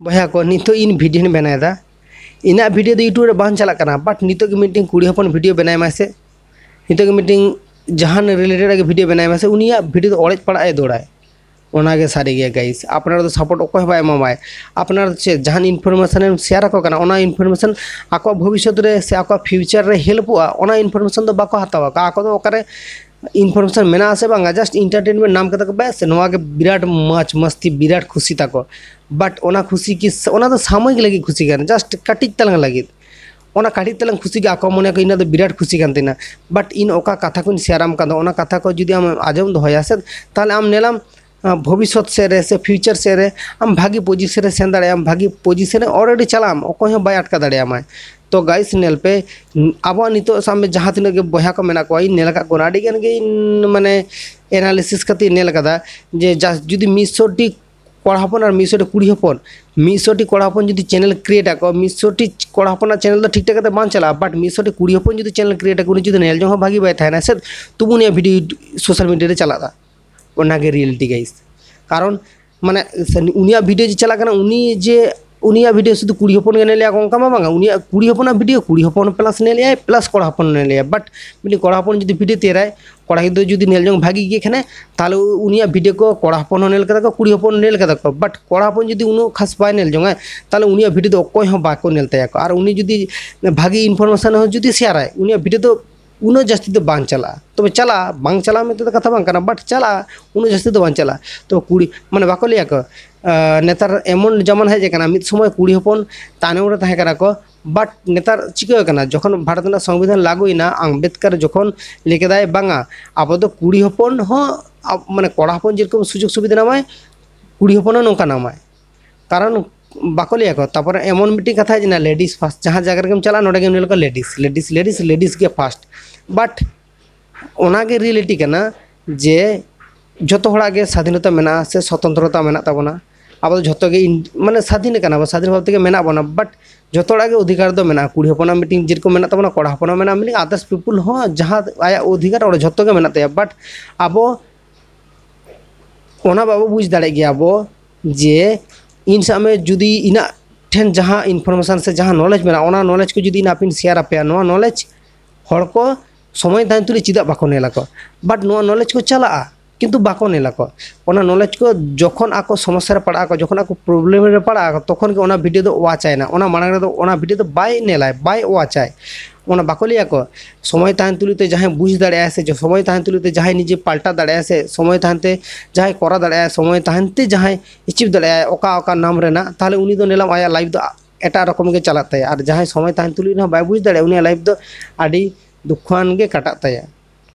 बया को नितो इन वीडियो बनाएदा इना वीडियो दो यूट्यूब रे बान चला करना बट नितो के मीटिंग कुड़ी हपन वीडियो बनाए मासे नितो के मीटिंग जहान रिलेटेड के वीडियो बनाए मासे उनिया वीडियो ओलेज पड़ा ए दौड़ाए ओनागे सारी गया गाइस आपनार सपोर्ट अकोय बाय एमामाय आपनार से जहान इनफरमेशन शेयर को करना ओना इनफरमेशन आको भविष्य रे से आको फ्यूचर रे हेल्पआ ओना इनफरमेशन दो बाको हतावा आको दो ओकरे इनफरमेशन मेना से बांगा जस्ट एंटरटेनमेंट नाम कता बस नोआ के विराट मच मस्ती विराट खुशी ताको बट ओना खुशी की ओना तो सामयिक लगी खुशी कर जस्ट कटिक तलंग लगी ओना काटी तलंग खुशी के आको मने को इना तो विराट खुशी कान तेना बट इन ओका कथा को शेयरम का ओना कथा को जुदी हम आजम दोया से ताले आम नेलाम भविष्य से फ्यूचर से रे आम भागी पोजिशन सेन दाड़ेयाम भागी पोजिशन ऑलरेडी चलाम अकोय बाय अटका दाड़ेयामाय तो गाइस नेल पे अब नितो सामने जहाँ तीन बया को मेना को नेल का कोना आडी गन गे माने एनालिसिस कती नेल कदा जे जुदी 100टी कड़ा हपन और 100टी कुड़ी हपन 100टी कड़ा हपन जुदी चैनल क्रिएट आको 100टी कड़ा हपन चैनल तो ठीक ठाक बान चला बट 100टी कुड़ी हपन जुदी चैनल क्रिएट आको जुदी नेल जो भागी बाय थाना से तुम उनिया वीडियो सोशल मीडिया रे चलादा ओनागे रियलिटी गाइस कारण माने उनिया वीडियो जे चला उनी जे उनिया वीडियो शुद्ध कुड़ी हपन ने लिया अंका बांगा उनिया कुड़ी हपन वीडियो कुड़ी हपन प्लस ने लिया प्लस कड़ा हपन ने लिया बट मिली कड़ा हपन जुदी वीडियो तेराय कड़ा हिदो जुदी नेल जंग भागी गे खने ताले उनिया वीडियो को कड़ा हपन नेल कदा को कुड़ी हपन नेल कदा को बट कड़ा हपन जुदी उनो खास बाय नेल जंग ताले उनिया वीडियो दो अकोय हो बाको नेल तया को और उनी जुदी भागी इनफरमेशन हो जुदी शेयर आय उनिया वीडियो दो उनो जास्ती तो बांग चला तो चला बांग चला में तो कथा बांग करना बट चला उनो जास्ती तो बांग चला तो कुड़ी माने बाको लिया को नेतार एमन जमन है जेकना मिद समय कुड़ी हपन तानेउरे तहे करा को बट नेतार चिका कना जखन भारत ना संविधान लागुइना आम्बेडकर जखन लेकेदाय बांगा अब तो कुड़ी हपन हो माने कड़ा हपन जेरकम सुযোগ सुविधा नामाय कुड़ी हपन नोका नामाय कारण बाको लिया को तापर एमन मिट्टी कथा है लेडीज फास्ट जहाँ जगह के चला नोडे गेम को लेडीज लेडीज लेडीज लेडीज के फास्ट बट ओनागे रियलिटी कना जे जतो हड़ा के स्वाधीनता मेना से स्वतंत्रता मेना ताबना अब जतो के माने स्वाधीन कना स्वाधीन भाव ते मेना बना बट जतो हड़ा के अधिकार दो मेना कुड़ी हपना मीटिंग जेरको मेना ताबना कड़ा हपना मेना मिली अदर्स पीपल हो जहाँ आया अधिकार और जतो के मेना तया बट अब ओना बाबू बुझ दाड़े गया अब जे इन समय जुदी इना ठेन जहाँ इनफरमेशन से जहाँ नॉलेज मेना ओना नॉलेज को जुदी इन आपिन शेयर आपे नो नॉलेज हर को समय तान तुली चिदा बाको नेला को बट नो नॉलेज को चला किंतु बाको नेला को ओना नॉलेज को जखन आको समस्या रे पड़ा को जखन आको प्रॉब्लम रे पड़ा तखन के ओना वीडियो दो वाचाय ना ओना मानग रे दो ओना वीडियो दो बाय नेलाय बाय वाचाय ओना बाको लिया को समय तान तुलिते जहाँ बुझ दाड़े से जो समय तान तुलिते जहाँ निजे पाल्टा दाड़े से समय तानते जहाँ करा दाड़े समय तानते जहाँ अचीव दाड़े ओका ओका नाम रेना ताले उनी दो नेलाम आया लाइफ दो एटा रकम के चलाता है और जहाँ समय तान तुली ना बाय बुझ दाड़े उनी लाइफ दो आडी दुखान के काटा ताया।